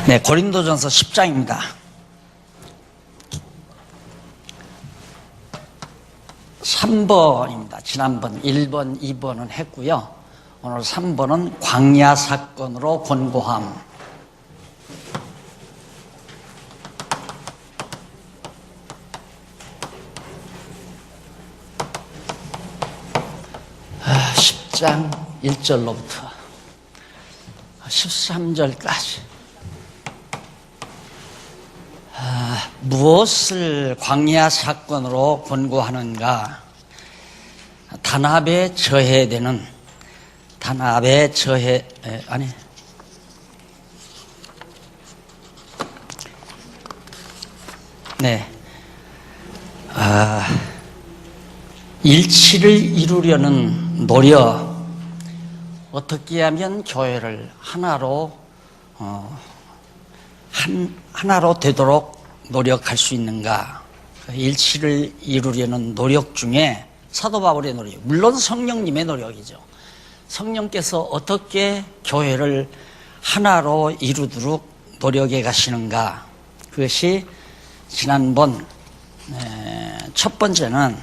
네, 고린도전서 10장입니다. 3번입니다. 지난번 1번, 2번은 했고요. 오늘 3번은 광야 사건으로 권고함. 아, 10장 1절로부터 13절까지 무엇을 광야 사건으로 권고하는가? 단합에 저해되는 일치를 이루려는 노력, 어떻게 하면 교회를 하나로 되도록 노력할 수 있는가? 일치를 이루려는 노력 중에 사도 바울의 노력, 물론 성령님의 노력이죠. 성령께서 어떻게 교회를 하나로 이루도록 노력해 가시는가? 그것이 지난번 첫 번째는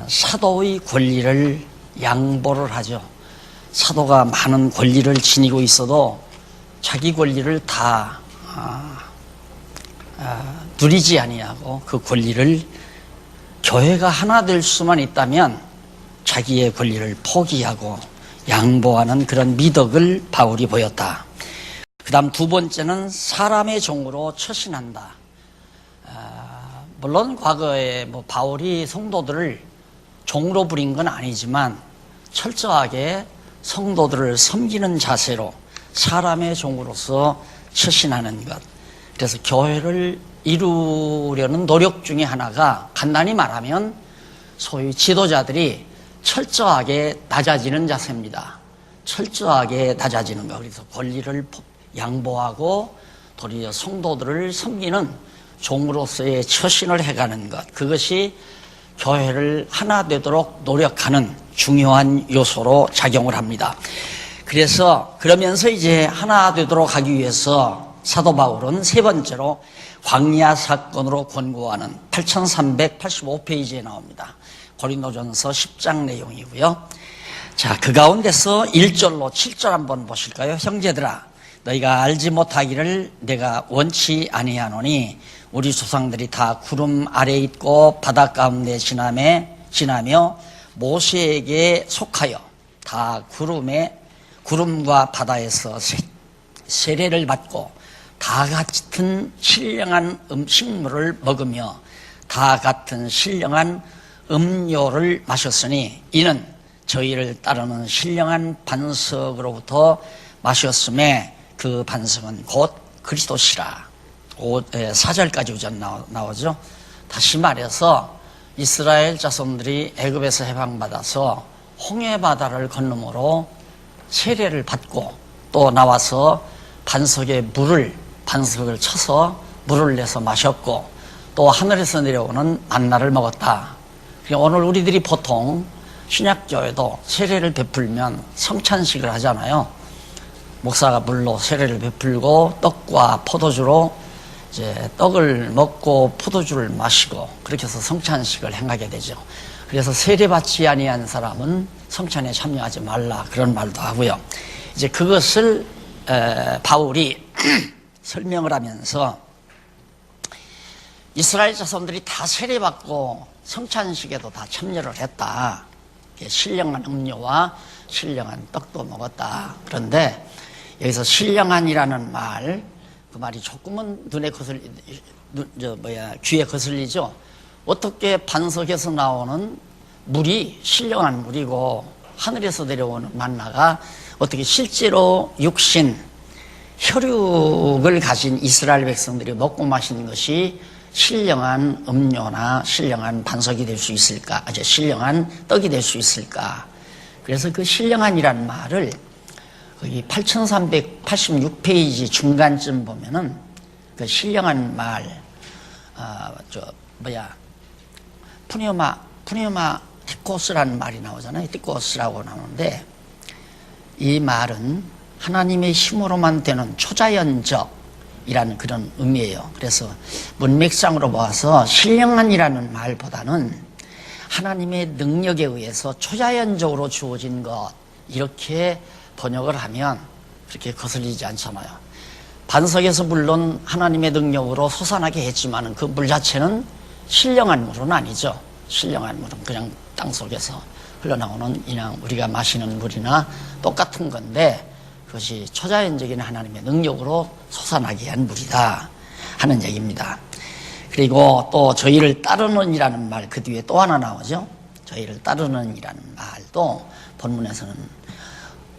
사도의 권리를 양보를 하죠. 사도가 많은 권리를 지니고 있어도 자기 권리를 다 누리지 아니하고 그 권리를 교회가 하나 될 수만 있다면 자기의 권리를 포기하고 양보하는 그런 미덕을 바울이 보였다. 그 다음 두 번째는 사람의 종으로 처신한다. 물론 과거에 바울이 성도들을 종으로 부린 건 아니지만 철저하게 성도들을 섬기는 자세로 사람의 종으로서 처신하는 것. 그래서 교회를 이루려는 노력 중에 하나가 간단히 말하면 소위 지도자들이 철저하게 낮아지는 자세입니다. 철저하게 낮아지는 것. 그래서 권리를 양보하고 도리어 성도들을 섬기는 종으로서의 처신을 해가는 것. 그것이 교회를 하나 되도록 노력하는 중요한 요소로 작용을 합니다. 그러면서 이제 하나 되도록 하기 위해서 사도 바울은 세 번째로 광야 사건으로 권고하는 8385페이지에 나옵니다. 고린도전서 10장 내용이고요. 자, 그 가운데서 1절로 7절 한번 보실까요? 형제들아, 너희가 알지 못하기를 내가 원치 아니하노니 우리 조상들이 다 구름 아래 있고 바다 가운데 지나며 모세에게 속하여 다 구름과 바다에서 세례를 받고 다 같은 신령한 음식물을 먹으며 다 같은 신령한 음료를 마셨으니 이는 저희를 따르는 신령한 반석으로부터 마셨음에 그 반석은 곧 그리스도시라. 4절까지 우선 나오죠. 다시 말해서 이스라엘 자손들이 애굽에서 해방받아서 홍해바다를 건너므로 세례를 받고 또 나와서 반석을 쳐서 물을 내서 마셨고 또 하늘에서 내려오는 만나를 먹었다. 오늘 우리들이 보통 신약교회도 세례를 베풀면 성찬식을 하잖아요. 목사가 물로 세례를 베풀고 떡과 포도주로 이제 떡을 먹고 포도주를 마시고 그렇게 해서 성찬식을 행하게 되죠. 그래서 세례받지 아니한 사람은 성찬에 참여하지 말라 그런 말도 하고요. 이제 그것을 바울이 설명을 하면서 이스라엘 자손들이 다 세례받고 성찬식에도 다 참여를 했다. 신령한 음료와 신령한 떡도 먹었다. 그런데 여기서 신령한이라는 말, 그 말이 조금은 귀에 거슬리죠. 어떻게 반석에서 나오는 물이 신령한 물이고 하늘에서 내려오는 만나가 어떻게 실제로 육신, 혈육을 가진 이스라엘 백성들이 먹고 마시는 것이 신령한 음료나 신령한 반석이 될 수 있을까? 신령한 떡이 될 수 있을까? 그래서 그 신령한이라는 말을 거기 8386페이지 중간쯤 보면은 그 신령한 말, 푸니오마 티코스라는 말이 나오잖아요. 티코스라고 나오는데 이 말은 하나님의 힘으로만 되는 초자연적 이라는 그런 의미예요. 그래서 문맥상으로 봐서 신령한이라는 말보다는 하나님의 능력에 의해서 초자연적으로 주어진 것, 이렇게 번역을 하면 그렇게 거슬리지 않잖아요. 반석에서 물론 하나님의 능력으로 솟아나게 했지만 그 물 자체는 신령한 물은 아니죠. 신령한 물은 그냥 땅속에서 흘러나오는 그냥 우리가 마시는 물이나 똑같은 건데, 그것이 초자연적인 하나님의 능력으로 솟아나게 한 물이다 하는 얘기입니다. 그리고 또 저희를 따르는 이라는 말 그 뒤에 또 하나 나오죠. 저희를 따르는 이라는 말도 본문에서는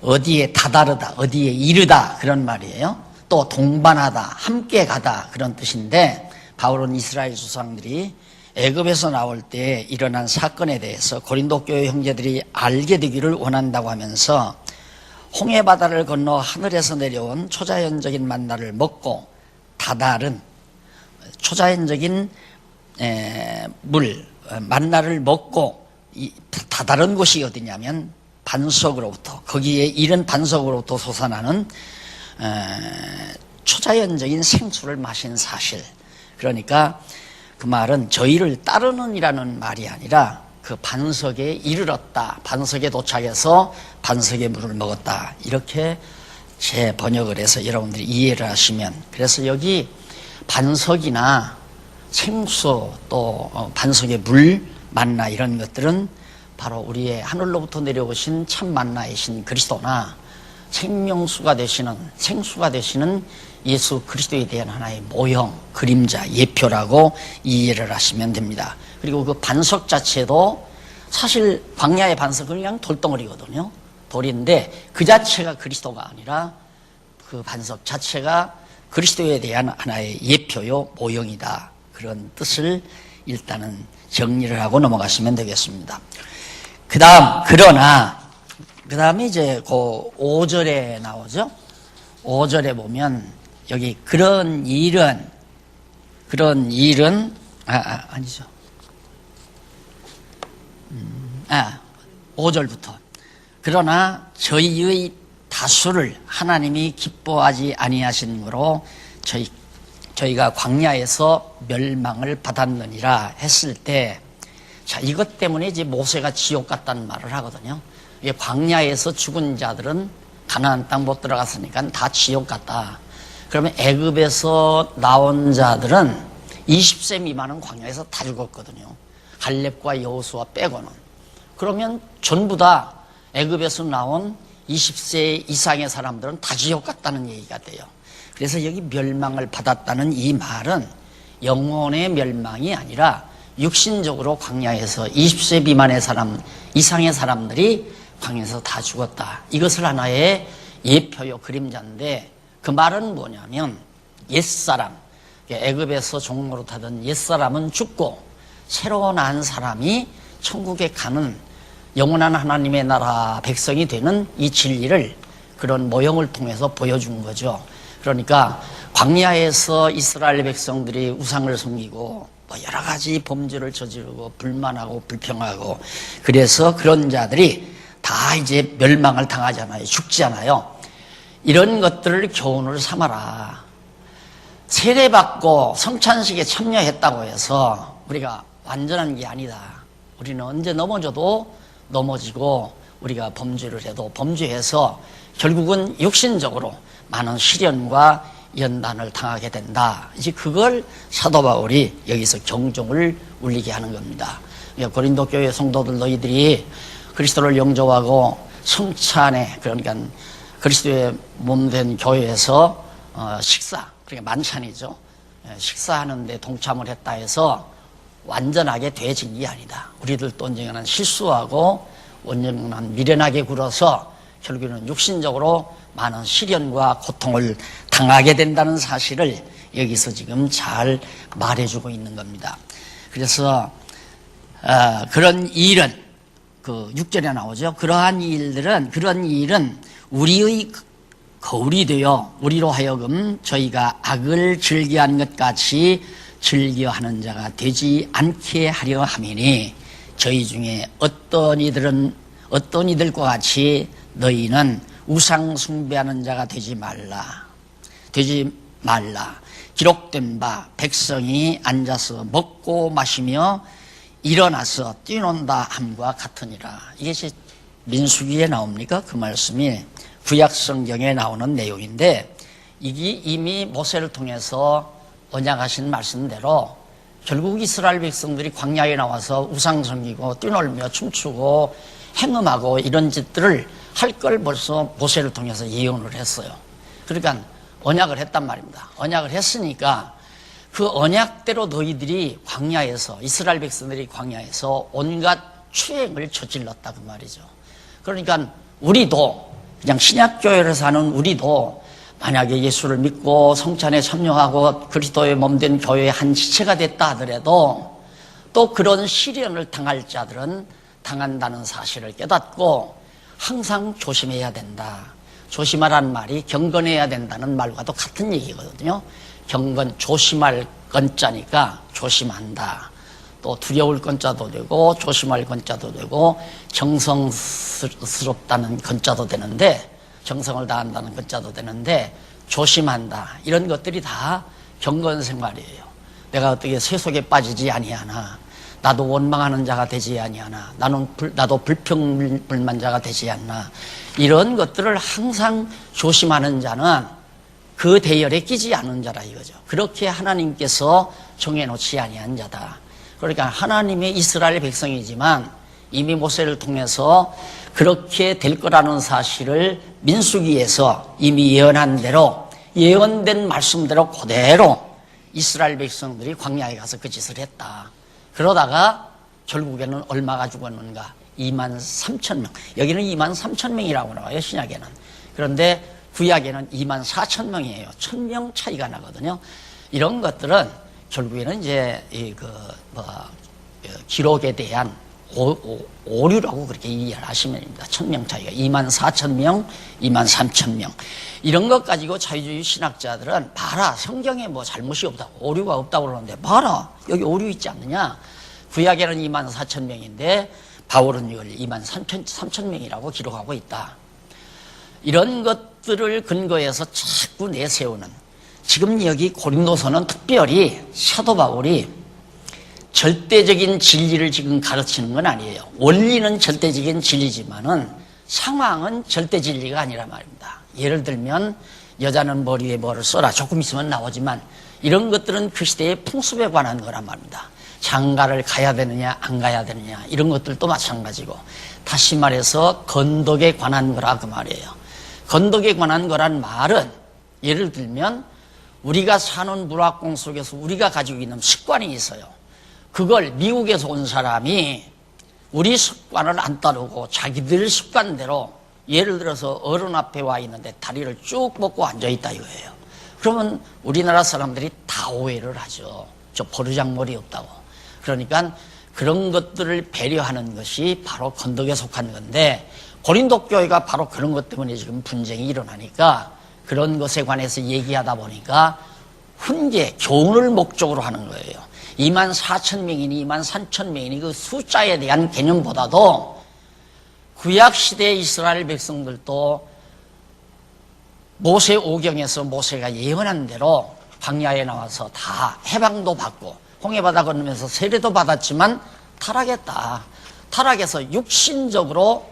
어디에 다다르다, 어디에 이르다 그런 말이에요. 또 동반하다, 함께 가다 그런 뜻인데, 바울은 이스라엘 조상들이 애굽에서 나올 때 일어난 사건에 대해서 고린도 교회 형제들이 알게 되기를 원한다고 하면서 홍해 바다를 건너 하늘에서 내려온 초자연적인 만나를 먹고 다다른 초자연적인 물 만나를 먹고 다다른 곳이 어디냐면 반석으로부터, 거기에 이른 반석으로부터 솟아나는 초자연적인 생수를 마신 사실. 그러니까 그 말은 저희를 따르는 이라는 말이 아니라 그 반석에 이르렀다, 반석에 도착해서 반석의 물을 먹었다, 이렇게 재번역을 해서 여러분들이 이해를 하시면, 그래서 여기 반석이나 생수 또 반석의 물, 만나 이런 것들은 바로 우리의 하늘로부터 내려오신 참 만나이신 그리스도나 생명수가 되시는, 생수가 되시는 예수 그리스도에 대한 하나의 모형, 그림자, 예표라고 이해를 하시면 됩니다. 그리고 그 반석 자체도 사실 광야의 반석은 그냥 돌덩어리거든요. 돌인데 그 자체가 그리스도가 아니라 그 반석 자체가 그리스도에 대한 하나의 예표요, 모형이다. 그런 뜻을 일단은 정리를 하고 넘어가시면 되겠습니다. 그 다음에 이제 그 5절에 나오죠. 5절에 보면 여기 그런 일은 아니죠. 5절부터 그러나 저희의 다수를 하나님이 기뻐하지 아니하심으로 저희가 광야에서 멸망을 받았느니라 했을 때, 자, 이것 때문에 이제 모세가 지옥 갔다는 말을 하거든요. 이게 광야에서 죽은 자들은 가나안 땅 못 들어갔으니까 다 지옥 갔다. 그러면 애굽에서 나온 자들은 20세 미만은 광야에서 다 죽었거든요. 갈렙과 여호수아 빼고는. 그러면 전부 다 애굽에서 나온 20세 이상의 사람들은 다 지옥 갔다는 얘기가 돼요. 그래서 여기 멸망을 받았다는 이 말은 영혼의 멸망이 아니라 육신적으로 광야에서 20세 미만의 사람 이상의 사람들이 광야에서 다 죽었다. 이것을 하나의 예표요, 그림자인데, 그 말은 뭐냐면 옛사람, 애굽에서 종노릇하던 옛사람은 죽고 새로 난 사람이 천국에 가는 영원한 하나님의 나라 백성이 되는 이 진리를 그런 모형을 통해서 보여준 거죠. 그러니까 광야에서 이스라엘 백성들이 우상을 섬기고 뭐 여러 가지 범죄를 저지르고 불만하고 불평하고, 그래서 그런 자들이 다 이제 멸망을 당하잖아요. 죽잖아요. 이런 것들을 교훈을 삼아라. 세례받고 성찬식에 참여했다고 해서 우리가 완전한 게 아니다. 우리는 언제 넘어져도 넘어지고, 우리가 범죄를 해도 범죄해서 결국은 육신적으로 많은 시련과 연단을 당하게 된다. 이제 그걸 사도 바울이 여기서 경종을 울리게 하는 겁니다. 고린도 교회 성도들, 너희들이 그리스도를 영접하고 성찬에, 그러니까 그리스도의 몸된 교회에서 식사, 그러니까 만찬이죠. 식사하는데 동참을 했다 해서 완전하게 되어진 게 아니다. 우리들도 언젠가는 실수하고 언젠가는 미련하게 굴어서 결국에는 육신적으로 많은 시련과 고통을 당하게 된다는 사실을 여기서 지금 잘 말해주고 있는 겁니다. 그래서 그런 일은 그 6절에 나오죠. 그런 일은 우리의 거울이 되어 우리로 하여금 저희가 악을 즐겨하는 것 같이 즐겨하는 자가 되지 않게 하려 함이니, 저희 중에 어떤 이들과 같이 너희는 우상 숭배하는 자가 되지 말라. 기록된 바 백성이 앉아서 먹고 마시며 일어나서 뛰논다 함과 같으니라. 이것이 민수기에 나옵니까? 그 말씀이 구약 성경에 나오는 내용인데, 이게 이미 모세를 통해서 언약하신 말씀대로 결국 이스라엘 백성들이 광야에 나와서 우상 섬기고 뛰놀며 춤추고 행음하고 이런 짓들을 할 걸 벌써 모세를 통해서 예언을 했어요. 그러니까 언약을 했단 말입니다. 언약을 했으니까 그 언약대로 너희들이 광야에서, 이스라엘 백성들이 광야에서 온갖 추행을 저질렀다 그 말이죠. 그러니까 우리도, 그냥 신약교회를 사는 우리도 만약에 예수를 믿고 성찬에 참여하고 그리스도의 몸된 교회의 한 지체가 됐다 하더라도 또 그런 시련을 당할 자들은 당한다는 사실을 깨닫고 항상 조심해야 된다. 조심하라는 말이 경건해야 된다는 말과도 같은 얘기거든요. 경건, 조심할 건자니까 조심한다. 또 두려울 건자도 되고 조심할 건자도 되고 정성스럽다는 건자도 되는데, 정성을 다한다는 건자도 되는데 조심한다. 이런 것들이 다 경건 생활이에요. 내가 어떻게 세속에 빠지지 아니하나, 나도 원망하는 자가 되지 아니하나, 나도 불평불만자가 되지 않나, 이런 것들을 항상 조심하는 자는 그 대열에 끼지 않은 자라 이거죠. 그렇게 하나님께서 정해놓지 아니한 자다. 그러니까 하나님의 이스라엘 백성이지만 이미 모세를 통해서 그렇게 될 거라는 사실을 민수기에서 이미 예언한 대로, 예언된 말씀대로 그대로 이스라엘 백성들이 광야에 가서 그 짓을 했다. 그러다가 결국에는 얼마가 죽었는가? 23,000명. 여기는 23,000명이라고 나와요, 신약에는. 그런데 구약에는 24,000명이에요. 1,000명 차이가 나거든요. 이런 것들은 결국에는 이제 기록에 대한 오류라고 그렇게 이해를 하시면 됩니다. 1,000명 차이가 24,000명, 23,000명. 이런 것 가지고 자유주의 신학자들은 봐라, 성경에 뭐 잘못이 없다고, 오류가 없다고 그러는데 봐라, 여기 오류 있지 않느냐. 구약에는 24,000명인데 바울은 이걸 23,000명이라고 기록하고 있다. 이런 것들을 근거해서 자꾸 내세우는, 지금 여기 고린도서는 특별히 사도 바울이 절대적인 진리를 지금 가르치는 건 아니에요. 원리는 절대적인 진리지만은 상황은 절대 진리가 아니란 말입니다. 예를 들면 여자는 머리에 뭐를 써라, 조금 있으면 나오지만 이런 것들은 그 시대의 풍습에 관한 거란 말입니다. 장가를 가야 되느냐 안 가야 되느냐 이런 것들도 마찬가지고, 다시 말해서 건덕에 관한 거라 그 말이에요. 건덕에 관한 거란 말은 예를 들면 우리가 사는 문화권 속에서 우리가 가지고 있는 습관이 있어요. 그걸 미국에서 온 사람이 우리 습관을 안 따르고 자기들 습관대로, 예를 들어서 어른 앞에 와 있는데 다리를 쭉 뻗고 앉아있다 이거예요. 그러면 우리나라 사람들이 다 오해를 하죠. 저 버르장머리 없다고. 그러니까 그런 것들을 배려하는 것이 바로 건덕에 속한 건데, 고린도 교회가 바로 그런 것 때문에 지금 분쟁이 일어나니까 그런 것에 관해서 얘기하다 보니까 훈계, 교훈을 목적으로 하는 거예요. 24,000명이니 23,000명이니 그 숫자에 대한 개념보다도 구약시대의 이스라엘 백성들도 모세 오경에서 모세가 예언한 대로 광야에 나와서 다 해방도 받고 홍해바다 건너면서 세례도 받았지만 타락했다. 타락해서 육신적으로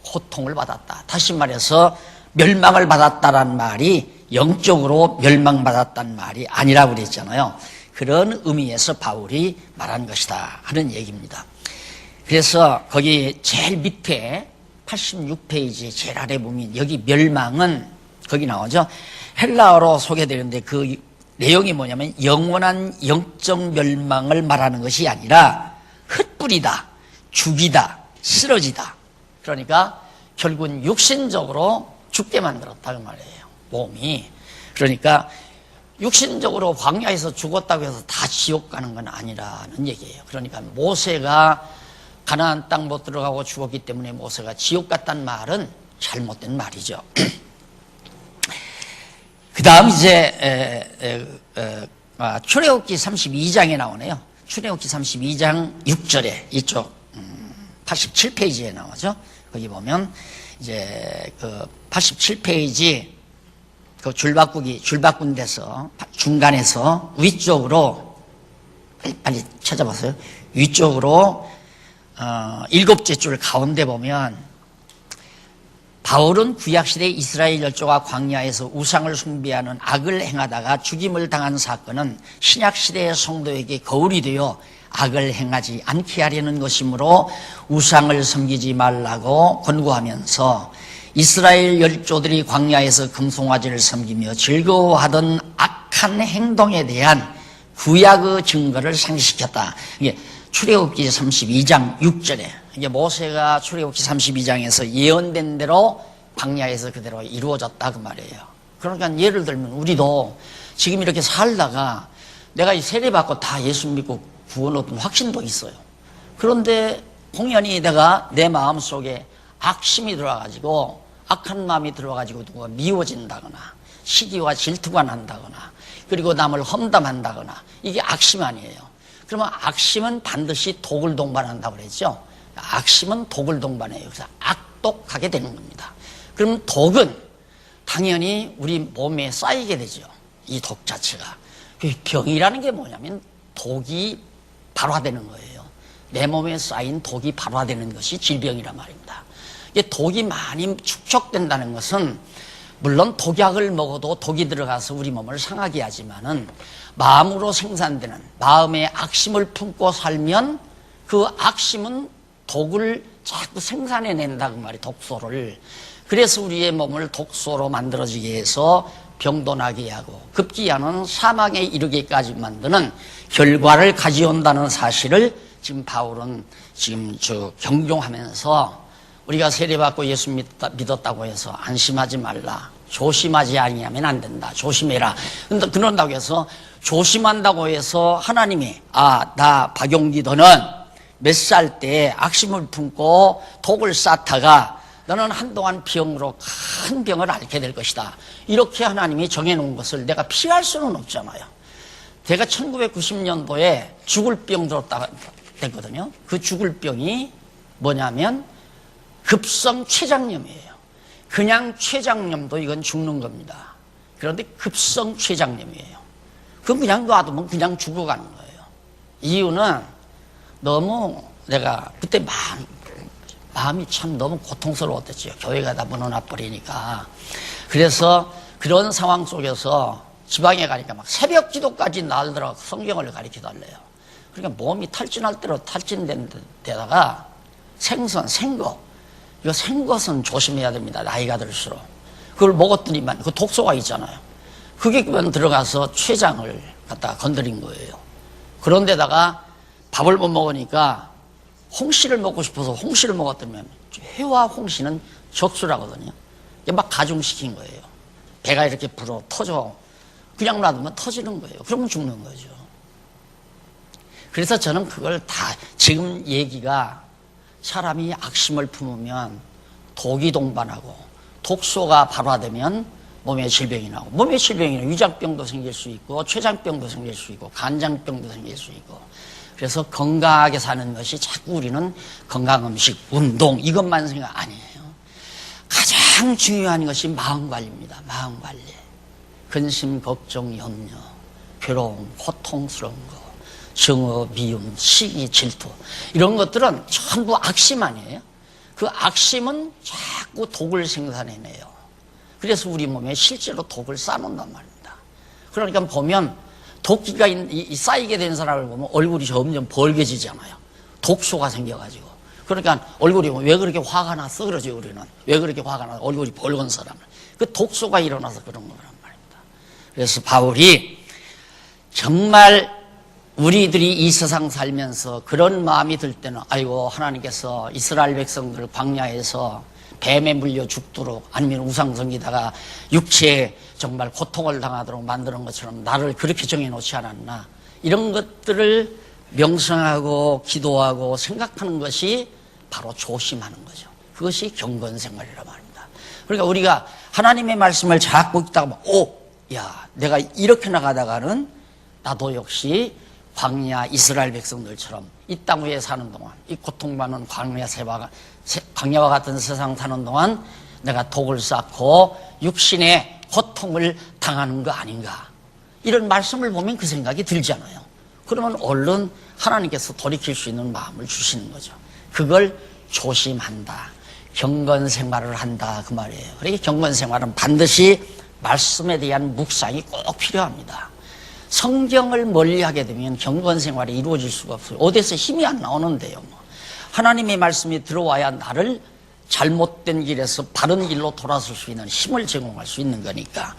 고통을 받았다. 다시 말해서 멸망을 받았다라는 말이 영적으로 멸망받았다는 말이 아니라고 그랬잖아요. 그런 의미에서 바울이 말한 것이다 하는 얘기입니다. 그래서 거기 제일 밑에 86페이지 제일 아래 보면 여기 멸망은 거기 나오죠. 헬라어로 소개되는데 그 내용이 뭐냐면 영원한 영적 멸망을 말하는 것이 아니라 흩뿌리다, 죽이다, 쓰러지다. 그러니까 결국은 육신적으로 죽게 만들었다 그 말이에요, 몸이. 그러니까 육신적으로 광야에서 죽었다고 해서 다 지옥 가는 건 아니라는 얘기예요. 그러니까 모세가 가나안 땅 못 들어가고 죽었기 때문에 모세가 지옥 갔다는 말은 잘못된 말이죠. 그 다음 이제 출애굽기 32장에 나오네요. 출애굽기 32장 6절에 이쪽 87페이지에 나오죠. 거기 보면 이제 그 87페이지 그 줄바꾼 데서 중간에서 위쪽으로 빨리 찾아봤어요. 위쪽으로 7째 줄 가운데 보면 바울은 구약시대 이스라엘 열조가 광야에서 우상을 숭배하는 악을 행하다가 죽임을 당한 사건은 신약시대의 성도에게 거울이 되어 악을 행하지 않게 하려는 것이므로 우상을 섬기지 말라고 권고하면서 이스라엘 열조들이 광야에서 금송아지를 섬기며 즐거워하던 악한 행동에 대한 구약의 증거를 상기시켰다. 이게 출애굽기 32장 6절에 이게 모세가 출애굽기 32장에서 예언된 대로 광야에서 그대로 이루어졌다 그 말이에요. 그러니까 예를 들면 우리도 지금 이렇게 살다가 내가 이 세례받고 다 예수 믿고 구원 얻은 확신도 있어요. 그런데 공연히 내가 내 마음속에 악심이 들어와가지고 악한 마음이 들어와가지고 누가 미워진다거나 시기와 질투가 난다거나 그리고 남을 험담한다거나 이게 악심 아니에요. 그러면 악심은 반드시 독을 동반한다고 그랬죠. 악심은 독을 동반해요. 그래서 악독하게 되는 겁니다. 그럼 독은 당연히 우리 몸에 쌓이게 되죠. 이 독 자체가. 병이라는 게 뭐냐면 독이 발화되는 거예요. 내 몸에 쌓인 독이 발화되는 것이 질병이란 말입니다. 이게 독이 많이 축적된다는 것은 물론 독약을 먹어도 독이 들어가서 우리 몸을 상하게 하지만은 마음으로 생산되는 마음의 악심을 품고 살면 그 악심은 독을 자꾸 생산해낸다 그 말이 독소를. 그래서 우리의 몸을 독소로 만들어지게 해서 병도 나게 하고 급기야는 사망에 이르게까지 만드는 결과를 가져온다는 사실을 지금 바울은 지금 경종하면서 우리가 세례받고 예수 믿었다고 해서 안심하지 말라. 조심하지 아니하면 안 된다. 조심해라. 근데 그런다고 해서 조심한다고 해서 하나님이 나 박용기 너는 몇 살 때 악심을 품고 독을 쌓다가 너는 한동안 병으로 큰 병을 앓게 될 것이다. 이렇게 하나님이 정해놓은 것을 내가 피할 수는 없잖아요. 제가 1990년도에 죽을 병 들었다가 됐거든요. 그 죽을 병이 뭐냐면 급성 췌장염이에요. 그냥 췌장염도 이건 죽는 겁니다. 그런데 급성 췌장염이에요. 그럼 그냥 놔두면 그냥 죽어가는 거예요. 이유는 너무 내가 그때 마음이 참 너무 고통스러웠댔죠. 교회 가다 문 놔버리니까. 그래서 그런 상황 속에서 지방에 가니까 막 새벽 기도까지 날들어 성경을 가르쳐달래요. 그러니까 몸이 탈진할 대로 탈진된 데다가 생거. 이거 생것은 조심해야 됩니다. 나이가 들수록. 그걸 먹었더니만 그 독소가 있잖아요. 그게 그만 들어가서 췌장을 갖다가 건드린 거예요. 그런데다가 밥을 못 먹으니까 홍시를 먹고 싶어서 홍시를 먹었더니 회와 홍시는 적수라거든요. 이게 막 가중시킨 거예요. 배가 이렇게 불어 터져. 그냥 놔두면 터지는 거예요. 그러면 죽는 거죠. 그래서 저는 그걸 다 지금 얘기가 사람이 악심을 품으면 독이 동반하고 독소가 발화되면 몸에 질병이 나고 몸에 질병이는 위장병도 생길 수 있고 췌장병도 생길 수 있고 간장병도 생길 수 있고 그래서 건강하게 사는 것이 자꾸 우리는 건강음식, 운동 이것만 생각 아니에요. 가장 중요한 것이 마음관리입니다. 마음관리. 근심, 걱정, 염려, 괴로움, 고통스러운 거 증오, 미움, 시기, 질투 이런 것들은 전부 악심 아니에요? 그 악심은 자꾸 독을 생산해내요. 그래서 우리 몸에 실제로 독을 쌓는단 말입니다. 그러니까 보면 독기가 쌓이게 된 사람을 보면 얼굴이 점점 벌게지잖아요. 독소가 생겨가지고. 그러니까 얼굴이 왜 그렇게 화가 났어? 그러죠 우리는. 왜 그렇게 화가 나서 얼굴이 벌건 사람을. 그 독소가 일어나서 그런 거란 말입니다. 그래서 바울이 정말 우리들이 이 세상 살면서 그런 마음이 들 때는 아이고 하나님께서 이스라엘 백성들 광야에서 뱀에 물려 죽도록 아니면 우상 섬기다가 육체에 정말 고통을 당하도록 만드는 것처럼 나를 그렇게 정해놓지 않았나 이런 것들을 명상하고 기도하고 생각하는 것이 바로 조심하는 거죠. 그것이 경건생활이란 말입니다. 그러니까 우리가 하나님의 말씀을 자꾸 읽다가 내가 이렇게 나가다가는 나도 역시 광야 이스라엘 백성들처럼 이 땅 위에 사는 동안 이 고통받는 광야와 같은 세상 사는 동안 내가 독을 쌓고 육신의 고통을 당하는 거 아닌가. 이런 말씀을 보면 그 생각이 들잖아요. 그러면 얼른 하나님께서 돌이킬 수 있는 마음을 주시는 거죠. 그걸 조심한다. 경건 생활을 한다. 그 말이에요. 그러니까 경건 생활은 반드시 말씀에 대한 묵상이 꼭 필요합니다. 성경을 멀리하게 되면 경건 생활이 이루어질 수가 없어요. 어디서 힘이 안 나오는데요. 하나님의 말씀이 들어와야 나를 잘못된 길에서 바른 길로 돌아설 수 있는 힘을 제공할 수 있는 거니까.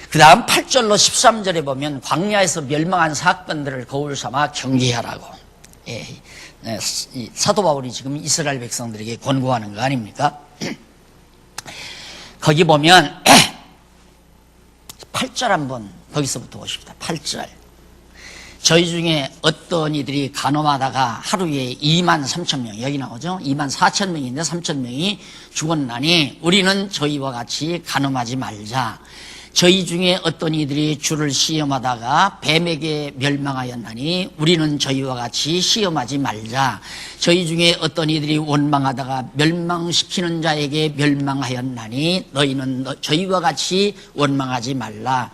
그 다음 8절로 13절에 보면 광야에서 멸망한 사건들을 거울 삼아 경계하라고. 예, 이 사도 바울이 지금 이스라엘 백성들에게 권고하는 거 아닙니까? 거기 보면 8절 한번 거기서부터 보십시다. 8절. 저희 중에 어떤 이들이 간음하다가 하루에 2만 3천 명, 여기 나오죠? 2만 4천 명인데 3천 명이 죽었나니 우리는 저희와 같이 간음하지 말자. 저희 중에 어떤 이들이 주를 시험하다가 뱀에게 멸망하였나니 우리는 저희와 같이 시험하지 말자. 저희 중에 어떤 이들이 원망하다가 멸망시키는 자에게 멸망하였나니 너희는 저희와 같이 원망하지 말라.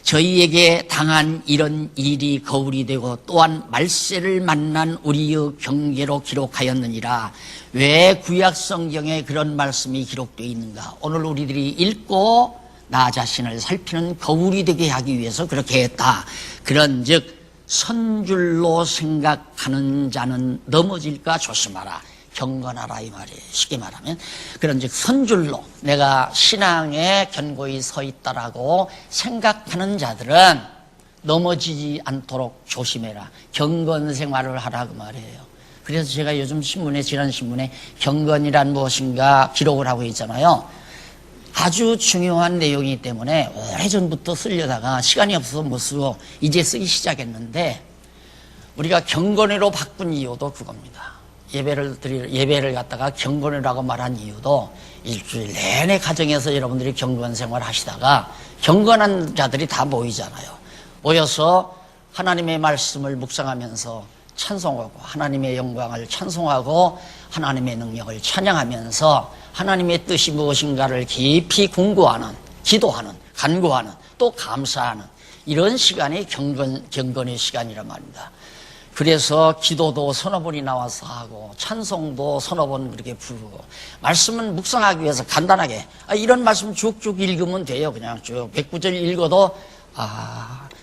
저희에게 당한 이런 일이 거울이 되고 또한 말세를 만난 우리의 경계로 기록하였느니라. 왜 구약 성경에 그런 말씀이 기록되어 있는가? 오늘 우리들이 읽고 나 자신을 살피는 거울이 되게 하기 위해서 그렇게 했다. 그런즉 선줄로 생각하는 자는 넘어질까 조심하라. 경건하라 이 말이에요. 쉽게 말하면 그런즉 선줄로 내가 신앙에 견고히 서 있다라고 생각하는 자들은 넘어지지 않도록 조심해라. 경건 생활을 하라 그 말이에요. 그래서 제가 요즘 신문에 지난 신문에 경건이란 무엇인가 기록을 하고 있잖아요. 아주 중요한 내용이기 때문에 오래전부터 쓰려다가 시간이 없어서 못 쓰고 이제 쓰기 시작했는데 우리가 경건회로 바꾼 이유도 그겁니다. 예배를 갖다가 경건회라고 말한 이유도 일주일 내내 가정에서 여러분들이 경건 생활 하시다가 경건한 자들이 다 모이잖아요. 모여서 하나님의 말씀을 묵상하면서 찬송하고 하나님의 영광을 찬송하고 하나님의 능력을 찬양하면서 하나님의 뜻이 무엇인가를 깊이 궁구하는, 기도하는, 간구하는, 또 감사하는 이런 시간이 경건의 시간이란 말입니다. 그래서 기도도 서너 번이 나와서 하고 찬송도 서너 번 그렇게 부르고 말씀은 묵상하기 위해서 간단하게 이런 말씀 쭉쭉 읽으면 돼요. 그냥 쭉 109절 읽어도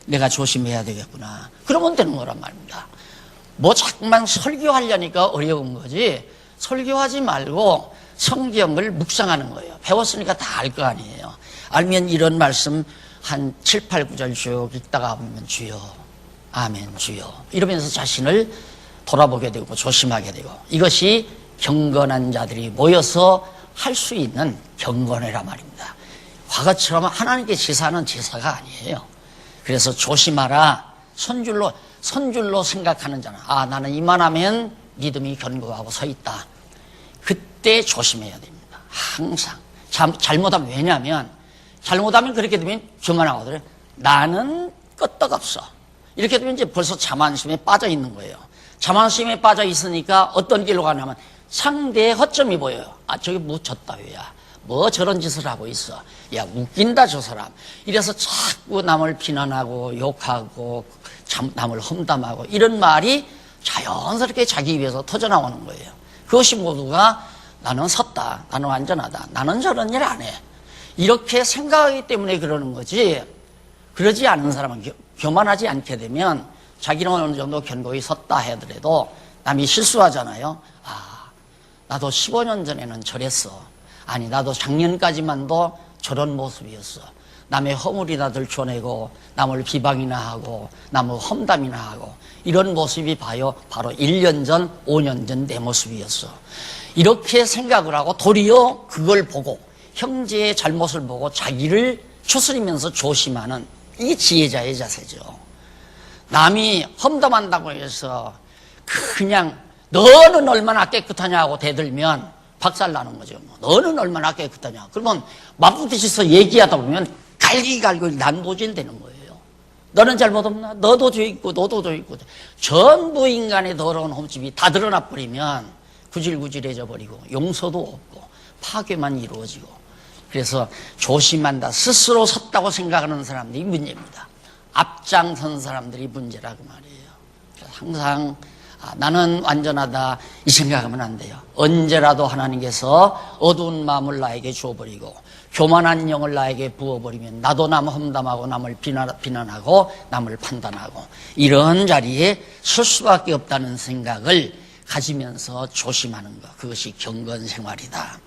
내가 조심해야 되겠구나. 그러면 되는 거란 말입니다. 뭐 자꾸만 설교하려니까 어려운 거지 설교하지 말고 성경을 묵상하는 거예요. 배웠으니까 다 알 거 아니에요. 알면 이런 말씀 한 7, 8, 9절 쭉 읽다가 보면 주여 아멘 주여 이러면서 자신을 돌아보게 되고 조심하게 되고 이것이 경건한 자들이 모여서 할 수 있는 경건회란 말입니다. 과거처럼 하나님께 제사하는 제사가 아니에요. 그래서 조심하라. 선줄로 생각하는 자는 나는 이만하면 믿음이 견고하고 서 있다. 그때 조심해야 됩니다. 항상 잘못하면 왜냐하면 잘못하면 그렇게 되면 교만하거든요. 나는 끄떡없어. 이렇게 되면 이제 벌써 자만심에 빠져 있는 거예요. 자만심에 빠져 있으니까 어떤 길로 가냐면 상대의 허점이 보여요. 저기 뭐 졌다위야. 뭐 저런 짓을 하고 있어. 야 웃긴다 저 사람. 이래서 자꾸 남을 비난하고 욕하고 남을 험담하고 이런 말이 자연스럽게 자기 입에서 터져나오는 거예요. 그것이 모두가 나는 섰다. 나는 안전하다. 나는 저런 일 안 해. 이렇게 생각하기 때문에 그러는 거지 그러지 않은 사람은 교만하지 않게 되면 자기는 어느 정도 견고히 섰다 하더라도 남이 실수하잖아요. 나도 15년 전에는 저랬어. 아니 나도 작년까지만도 저런 모습이었어. 남의 허물이나 들춰내고 남을 비방이나 하고 남의 험담이나 하고 이런 모습이 바로 1년 전 5년 전 내 모습이었어. 이렇게 생각을 하고 도리어 그걸 보고 형제의 잘못을 보고 자기를 추스리면서 조심하는 이 지혜자의 자세죠. 남이 험담한다고 해서 그냥 너는 얼마나 깨끗하냐고 대들면 박살나는 거죠. 너는 얼마나 깨끗하냐. 그러면 맞부딪혀서 얘기하다 보면 갈기갈기 난도질 되는 거예요. 너는 잘못 없나? 너도 죄 있고 너도 죄 있고 전부 인간의 더러운 흠집이 다 드러나 버리면 구질구질해져 버리고 용서도 없고 파괴만 이루어지고 그래서 조심한다. 스스로 섰다고 생각하는 사람들이 문제입니다. 앞장선 사람들이 문제라고 말이에요. 그래서 항상 나는 완전하다 이 생각하면 안 돼요. 언제라도 하나님께서 어두운 마음을 나에게 주어버리고 교만한 영을 나에게 부어버리면 나도 남 험담하고 남을 비난하고 남을 판단하고 이런 자리에 설 수밖에 없다는 생각을 가지면서 조심하는 것, 그것이 경건 생활이다.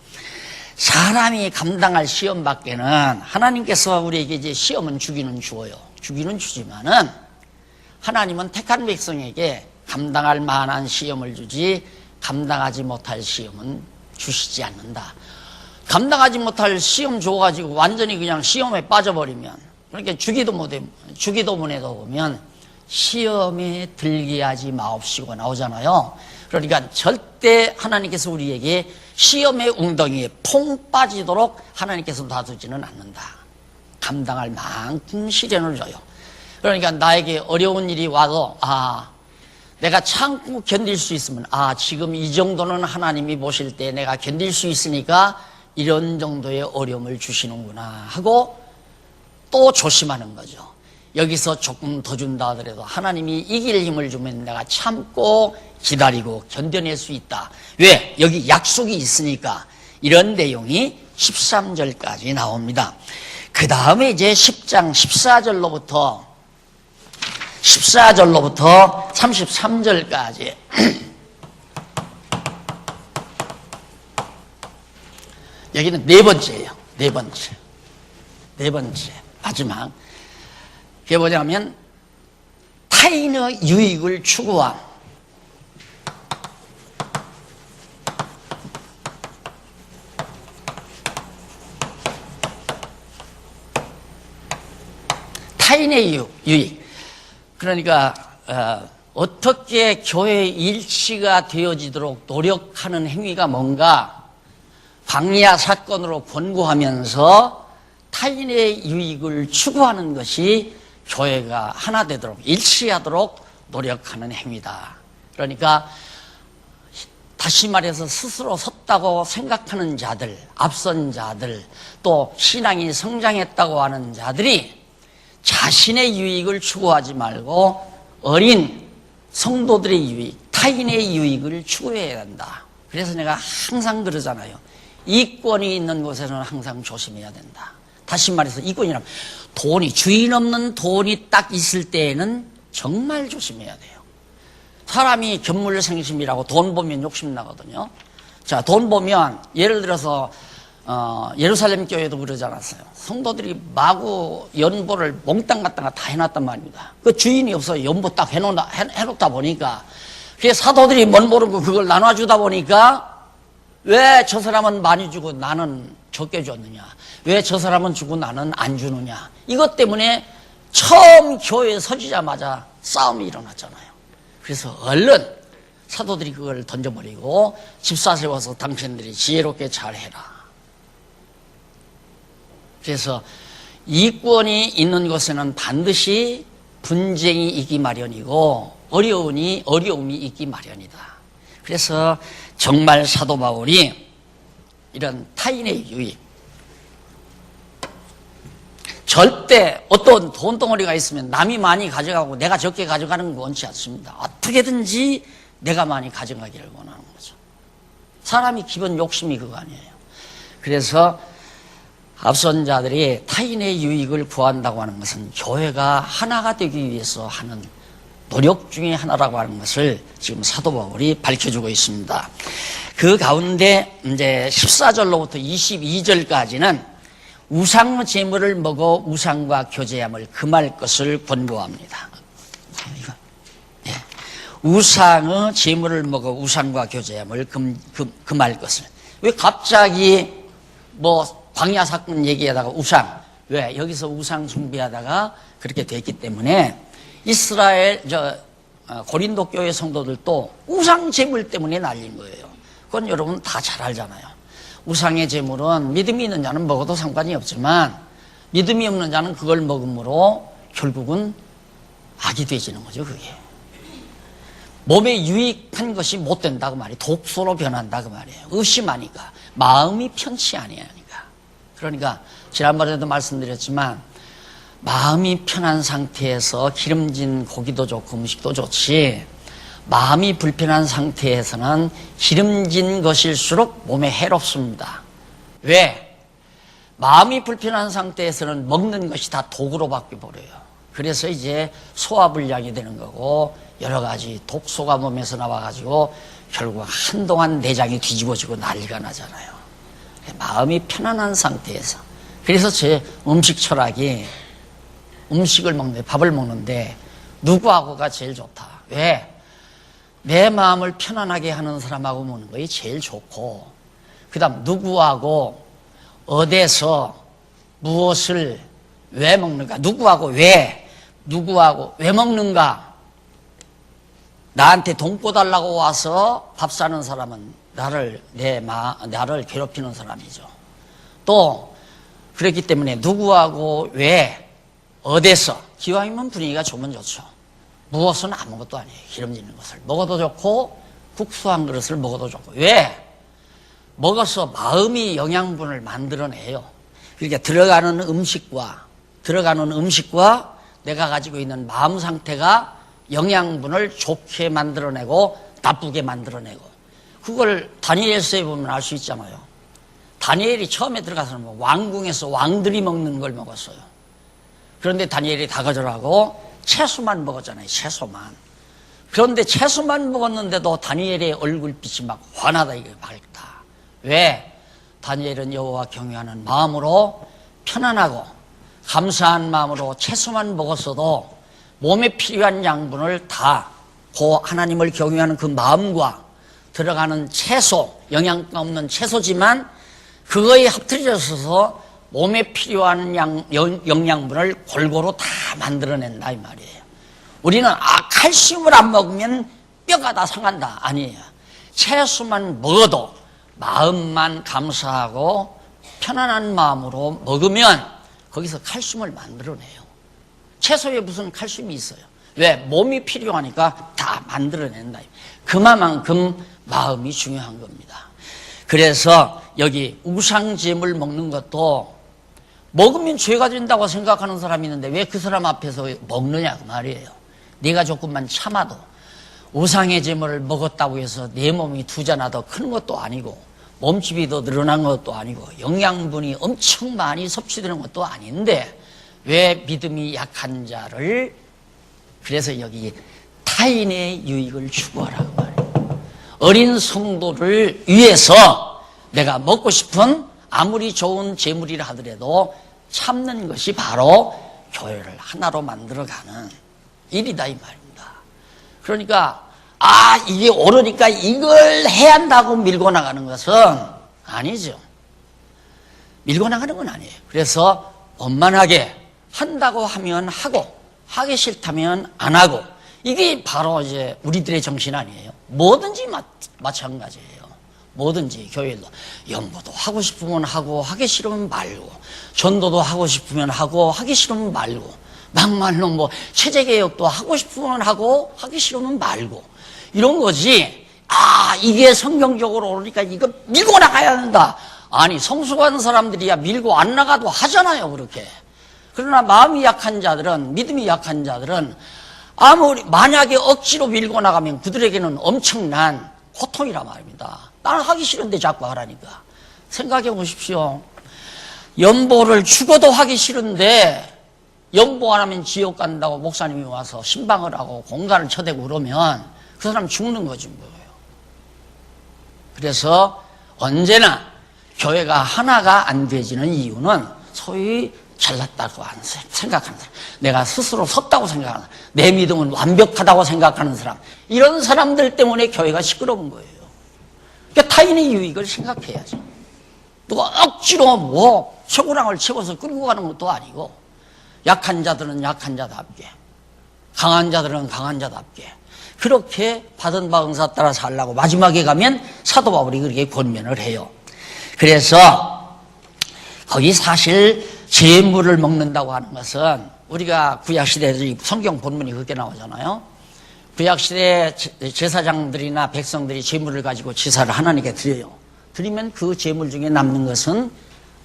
사람이 감당할 시험 밖에는 하나님께서 우리에게 이제 시험은 주기는 주어요. 주기는 주지만은 하나님은 택한 백성에게 감당할 만한 시험을 주지 감당하지 못할 시험은 주시지 않는다. 감당하지 못할 시험 줘가지고 완전히 그냥 시험에 빠져버리면, 그러니까 주기도 못해도 보면 시험에 들게 하지 마옵시고 나오잖아요. 그러니까 절대 하나님께서 우리에게 시험의 웅덩이에 퐁 빠지도록 하나님께서 놔두지는 않는다. 감당할 만큼 시련을 줘요. 그러니까 나에게 어려운 일이 와도 내가 참고 견딜 수 있으면 지금 이 정도는 하나님이 보실 때 내가 견딜 수 있으니까 이런 정도의 어려움을 주시는구나 하고 또 조심하는 거죠. 여기서 조금 더 준다 하더라도 하나님이 이길 힘을 주면 내가 참고 기다리고 견뎌낼 수 있다. 왜? 여기 약속이 있으니까. 이런 내용이 13절까지 나옵니다. 그 다음에 이제 10장 14절로부터 33절까지 여기는 네 번째예요. 네 번째 마지막. 그게 뭐냐면 타인의 유익을 추구함. 타인의 유익. 그러니까 어떻게 교회의 일치가 되어지도록 노력하는 행위가 뭔가 광야 사건으로 권고하면서 타인의 유익을 추구하는 것이 교회가 하나 되도록 일치하도록 노력하는 행위다. 그러니까 다시 말해서 스스로 섰다고 생각하는 자들, 앞선 자들, 또 신앙이 성장했다고 하는 자들이 자신의 유익을 추구하지 말고 어린 성도들의 유익, 타인의 유익을 추구해야 한다. 그래서 내가 항상 그러잖아요. 이권이 있는 곳에는 항상 조심해야 된다. 다시 말해서 이권이라면 돈이, 주인 없는 돈이 딱 있을 때에는 정말 조심해야 돼요. 사람이 견물생심이라고 돈 보면 욕심나거든요. 자, 돈 보면 예를 들어서 예루살렘 교회도 그러지 않았어요. 성도들이 마구 연보를 몽땅 갖다가 다 해놨단 말입니다. 그 주인이 없어요. 연보 딱 해놓다 보니까 그게 사도들이 뭘 모르고 그걸 나눠주다 보니까 왜 저 사람은 많이 주고 나는 적게 줬느냐, 왜 저 사람은 주고 나는 안 주느냐, 이것 때문에 처음 교회에 서지자마자 싸움이 일어났잖아요. 그래서 얼른 사도들이 그걸 던져버리고 집사 세워서 당신들이 지혜롭게 잘해라. 그래서 이권이 있는 곳에는 반드시 분쟁이 있기 마련이고 어려움이 있기 마련이다. 그래서 정말 사도 바울이 이런 타인의 유익, 절대 어떤 돈덩어리가 있으면 남이 많이 가져가고 내가 적게 가져가는 건 원치 않습니다. 어떻게든지 내가 많이 가져가기를 원하는 거죠. 사람이 기본 욕심이 그거 아니에요. 그래서 앞선 자들이 타인의 유익을 구한다고 하는 것은 교회가 하나가 되기 위해서 하는 노력 중에 하나라고 하는 것을 지금 사도 바울이 밝혀주고 있습니다. 그 가운데 이제 14절로부터 22절까지는 우상 제물을 먹어 우상과 교제함을 금할 것을 권고합니다. 우상의 제물을 먹어 우상과 교제함을 금할 것을. 왜 갑자기 광야 사건 얘기하다가 우상, 왜 여기서 우상 숭배하다가 그렇게 됐기 때문에 이스라엘 고린도 교회 성도들도 우상 제물 때문에 날린 거예요. 그건 여러분 다 잘 알잖아요. 우상의 제물은 믿음이 있는 자는 먹어도 상관이 없지만 믿음이 없는 자는 그걸 먹음으로 결국은 악이 되지는 거죠. 그게 몸에 유익한 것이 못 된다고 말이에요. 독소로 변한다고 말이에요. 의심하니까, 마음이 편치 아니하니까. 그러니까 지난번에도 말씀드렸지만 마음이 편한 상태에서 기름진 고기도 좋고 음식도 좋지, 마음이 불편한 상태에서는 기름진 것일수록 몸에 해롭습니다. 왜? 마음이 불편한 상태에서는 먹는 것이 다 독으로 바뀌어버려요. 그래서 이제 소화불량이 되는 거고 여러 가지 독소가 몸에서 나와가지고 결국 한동안 내장이 뒤집어지고 난리가 나잖아요. 마음이 편안한 상태에서. 그래서 제 음식 철학이 음식을 먹는데, 밥을 먹는데 누구하고가 제일 좋다. 왜? 내 마음을 편안하게 하는 사람하고 먹는 것이 제일 좋고, 그 다음 누구하고 어디서 무엇을 왜 먹는가, 누구하고 왜 먹는가. 나한테 돈 꿔달라고 와서 밥 사는 사람은 나를 괴롭히는 사람이죠. 또 그렇기 때문에 누구하고 왜 어디서, 기왕이면 분위기가 좋으면 좋죠. 무엇은 아무것도 아니에요. 기름지는 것을 먹어도 좋고 국수 한 그릇을 먹어도 좋고. 왜? 먹어서 마음이 영양분을 만들어내요. 그러니까 들어가는 음식과 내가 가지고 있는 마음 상태가 영양분을 좋게 만들어내고 나쁘게 만들어내고, 그걸 다니엘서에 보면 알 수 있잖아요. 다니엘이 처음에 들어가서는 왕궁에서 왕들이 먹는 걸 먹었어요. 그런데 다니엘이 다 거절하고 채소만 먹었잖아요. 채소만. 그런데 채소만 먹었는데도 다니엘의 얼굴빛이 막 환하다, 이게 밝다. 왜? 다니엘은 여호와 경외하는 마음으로 편안하고 감사한 마음으로 채소만 먹었어도 몸에 필요한 양분을 다 그 하나님을 경외하는 그 마음과 들어가는 채소, 영양가 없는 채소지만 그거에 합쳐져서 몸에 필요한 영양분을 골고루 다 만들어낸다, 이 말이에요. 우리는 칼슘을 안 먹으면 뼈가 다 상한다. 아니에요. 채소만 먹어도 마음만 감사하고 편안한 마음으로 먹으면 거기서 칼슘을 만들어내요. 채소에 무슨 칼슘이 있어요? 왜? 몸이 필요하니까 다 만들어낸다. 그만큼 마음이 중요한 겁니다. 그래서 여기 우상제물 먹는 것도 먹으면 죄가 된다고 생각하는 사람이 있는데 왜 그 사람 앞에서 먹느냐, 그 말이에요. 네가 조금만 참아도 우상의 제물을 먹었다고 해서 내 몸이 두 자나 더 크는 것도 아니고 몸집이 더 늘어난 것도 아니고 영양분이 엄청 많이 섭취되는 것도 아닌데 왜 믿음이 약한 자를, 그래서 여기 타인의 유익을 추구하라고 말해요. 어린 성도를 위해서 내가 먹고 싶은 아무리 좋은 재물이라 하더라도 참는 것이 바로 교회를 하나로 만들어가는 일이다, 이 말입니다. 그러니까 이게 옳으니까 이걸 해야 한다고 밀고 나가는 것은 아니죠. 밀고 나가는 건 아니에요. 그래서 원만하게 한다고 하면 하고 하기 싫다면 안 하고, 이게 바로 이제 우리들의 정신 아니에요. 뭐든지 마찬가지예요. 뭐든지 교회도 연보도 하고 싶으면 하고 하기 싫으면 말고, 전도도 하고 싶으면 하고 하기 싫으면 말고, 막말로 체제개혁도 하고 싶으면 하고 하기 싫으면 말고, 이런 거지. 이게 성경적으로 오르니까 이거 밀고 나가야 된다. 아니, 성숙한 사람들이야 밀고 안 나가도 하잖아요, 그렇게. 그러나 마음이 약한 자들은, 믿음이 약한 자들은 만약에 억지로 밀고 나가면 그들에게는 엄청난 고통이란 말입니다. 나는 하기 싫은데 자꾸 하라니까. 생각해 보십시오. 연보를 죽어도 하기 싫은데 연보 안 하면 지옥 간다고 목사님이 와서 신방을 하고 공간을 쳐대고 그러면 그 사람 죽는 거지 뭐예요. 그래서 언제나 교회가 하나가 안 되지는 이유는 소위 잘났다고 생각하는 사람, 내가 스스로 섰다고 생각하는 사람, 내 믿음은 완벽하다고 생각하는 사람, 이런 사람들 때문에 교회가 시끄러운 거예요. 그러니까 타인의 유익을 생각해야죠. 누가 억지로 최고랑을 채워서 끌고 가는 것도 아니고, 약한 자들은 약한 자답게, 강한 자들은 강한 자답게 그렇게 받은 바 응사 따라 살라고 마지막에 가면 사도 바울이 그렇게 권면을 해요. 그래서 거기 사실 제물을 먹는다고 하는 것은, 우리가 구약시대에도 성경 본문이 그렇게 나오잖아요. 구약시대 제사장들이나 백성들이 제물을 가지고 제사를 하나님께 드려요. 드리면 그 제물 중에 남는 것은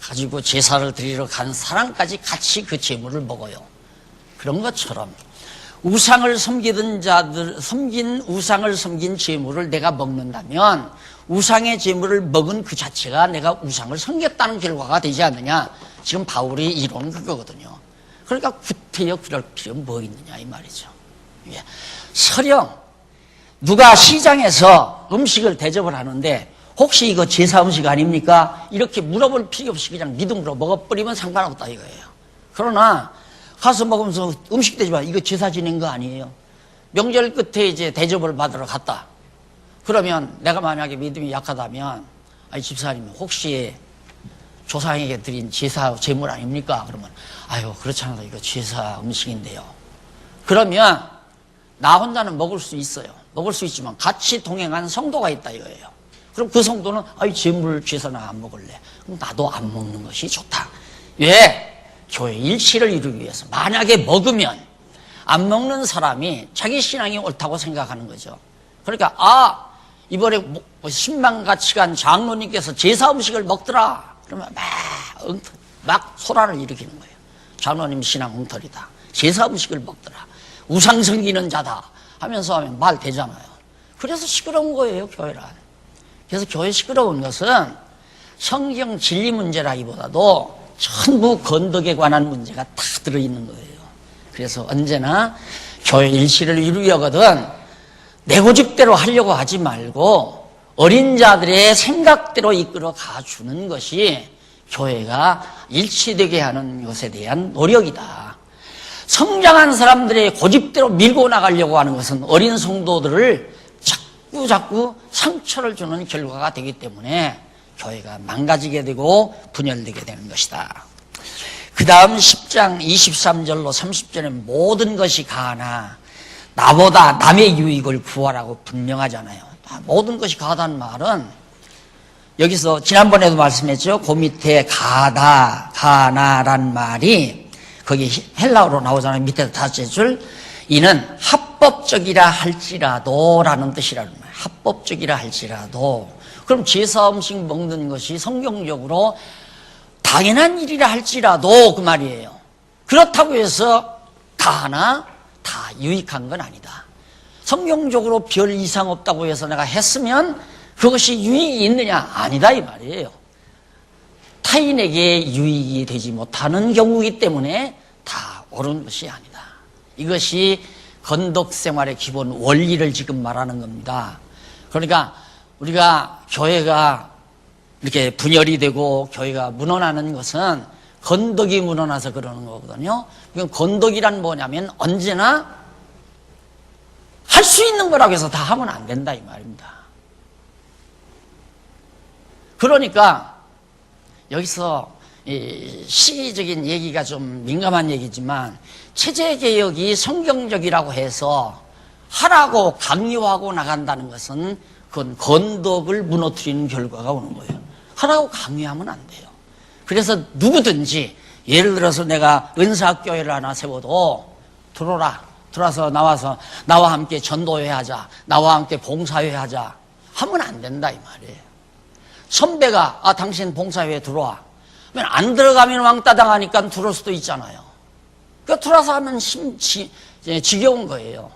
가지고 제사를 드리러 간 사람까지 같이 그 제물을 먹어요. 그런 것처럼 우상을 섬기던 자들, 우상을 섬긴 제물을 내가 먹는다면 우상의 제물을 먹은 그 자체가 내가 우상을 섬겼다는 결과가 되지 않느냐. 지금 바울이 이론은 그거거든요. 그러니까 구태여 그럴 필요 뭐 있느냐 이 말이죠. 예. 설령 누가 시장에서 음식을 대접을 하는데 혹시 이거 제사 음식 아닙니까? 이렇게 물어볼 필요 없이 그냥 믿음으로 먹어버리면 상관없다 이거예요. 그러나 가서 먹으면서 음식 대접하면 이거 제사 지낸 거 아니에요. 명절 끝에 이제 대접을 받으러 갔다. 그러면 내가 만약에 믿음이 약하다면 아니 집사님 혹시 조상에게 드린 제사 제물 아닙니까? 그러면 아유 그렇잖아요. 이거 제사 음식인데요. 그러면 나 혼자는 먹을 수 있어요. 먹을 수 있지만 같이 동행한 성도가 있다 이거예요. 그럼 그 성도는 아이 제물 제사는 안 먹을래. 그럼 나도 안 먹는 것이 좋다. 왜? 교회 일치를 이루기 위해서. 만약에 먹으면 안 먹는 사람이 자기 신앙이 옳다고 생각하는 거죠. 그러니까 이번에 신망같이 간 장로님께서 제사 음식을 먹더라. 그러면 막 소란을 일으키는 거예요. 장로님 신앙 엉터리다. 제사 음식을 먹더라. 우상 섬기는 자다 하면서 하면 말 되잖아요. 그래서 시끄러운 거예요, 교회란. 그래서 교회 시끄러운 것은 성경 진리 문제라기보다도 전부 건덕에 관한 문제가 다 들어있는 거예요. 그래서 언제나 교회 일치를 이루려거든 내 고집대로 하려고 하지 말고 어린 자들의 생각대로 이끌어 가주는 것이 교회가 일치되게 하는 것에 대한 노력이다. 성장한 사람들의 고집대로 밀고 나가려고 하는 것은 어린 성도들을 자꾸 상처를 주는 결과가 되기 때문에 교회가 망가지게 되고 분열되게 되는 것이다. 그 다음 10장 23절로 30절에 모든 것이 가하나 나보다 남의 유익을 구하라고 분명하잖아요. 모든 것이 가하다는 말은 여기서 지난번에도 말씀했죠. 그 밑에 가하다, 가하나란 말이 거기 헬라어로 나오잖아요. 밑에 다섯째 줄. 이는 합법적이라 할지라도 라는 뜻이라는 말이에요. 합법적이라 할지라도. 그럼 제사 음식 먹는 것이 성경적으로 당연한 일이라 할지라도 그 말이에요. 그렇다고 해서 다 유익한 건 아니다. 성경적으로 별 이상 없다고 해서 내가 했으면 그것이 유익이 있느냐? 아니다 이 말이에요. 타인에게 유익이 되지 못하는 경우이기 때문에 다 옳은 것이 아니다. 이것이 건덕생활의 기본 원리를 지금 말하는 겁니다. 그러니까 우리가 교회가 이렇게 분열이 되고 교회가 무너나는 것은 건덕이 무너나서 그러는 거거든요. 건덕이란 뭐냐면 언제나 할 수 있는 거라고 해서 다 하면 안 된다 이 말입니다. 그러니까 여기서 시기적인 얘기가 좀 민감한 얘기지만 체제개혁이 성경적이라고 해서 하라고 강요하고 나간다는 것은 그건 건덕을 무너뜨리는 결과가 오는 거예요. 하라고 강요하면 안 돼요. 그래서 누구든지 예를 들어서 내가 은사교회를 하나 세워도 들어와서 나와 함께 전도회 하자, 나와 함께 봉사회 하자 하면 안 된다 이 말이에요. 선배가 당신 봉사회에 들어와. 안 들어가면 왕따 당하니까 들어올 수도 있잖아요. 그러니까 들어와서 하면 지겨운 거예요.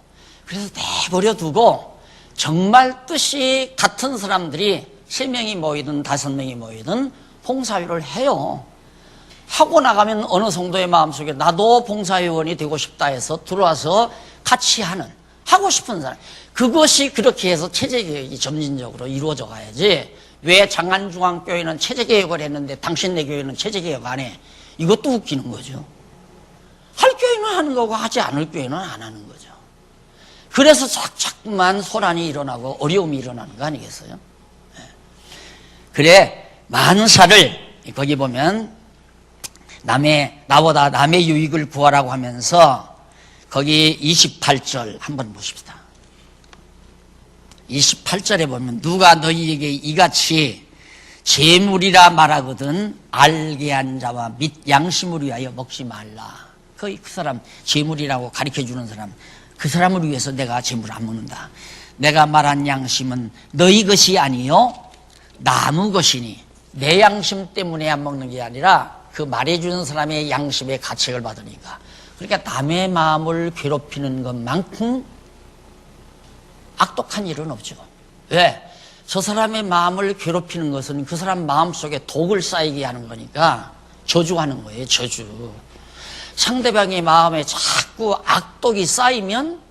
그래서 내버려 두고 정말 뜻이 같은 사람들이 3명이 모이든 5명이 모이든 봉사회를 해요. 하고 나가면 어느 성도의 마음속에 나도 봉사회원이 되고 싶다 해서 들어와서 같이 하고 싶은 사람. 그것이 그렇게 해서 체제개혁이 점진적으로 이루어져 가야지. 왜 장안중앙교회는 체제개혁을 했는데 당신네 교회는 체제개혁 안 해? 이것도 웃기는 거죠. 할 교회는 하는 거고 하지 않을 교회는 안 하는 거죠. 그래서 자꾸만 소란이 일어나고 어려움이 일어나는 거 아니겠어요? 그래 만사를 거기 보면 나보다 남의 유익을 구하라고 하면서 거기 28절 한번 보십시다. 28절에 보면 누가 너희에게 이같이 재물이라 말하거든 알게 한 자와 및 양심을 위하여 먹지 말라. 그 사람 재물이라고 가르쳐주는 사람, 그 사람을 위해서 내가 재물을 안 먹는다. 내가 말한 양심은 너희 것이 아니요 나무 것이니 내 양심 때문에 안 먹는 게 아니라 그 말해주는 사람의 양심의 가책을 받으니까. 그러니까 남의 마음을 괴롭히는 것만큼 악독한 일은 없죠. 왜? 저 사람의 마음을 괴롭히는 것은 그 사람 마음속에 독을 쌓이게 하는 거니까 저주하는 거예요. 저주. 상대방의 마음에 자꾸 악독이 쌓이면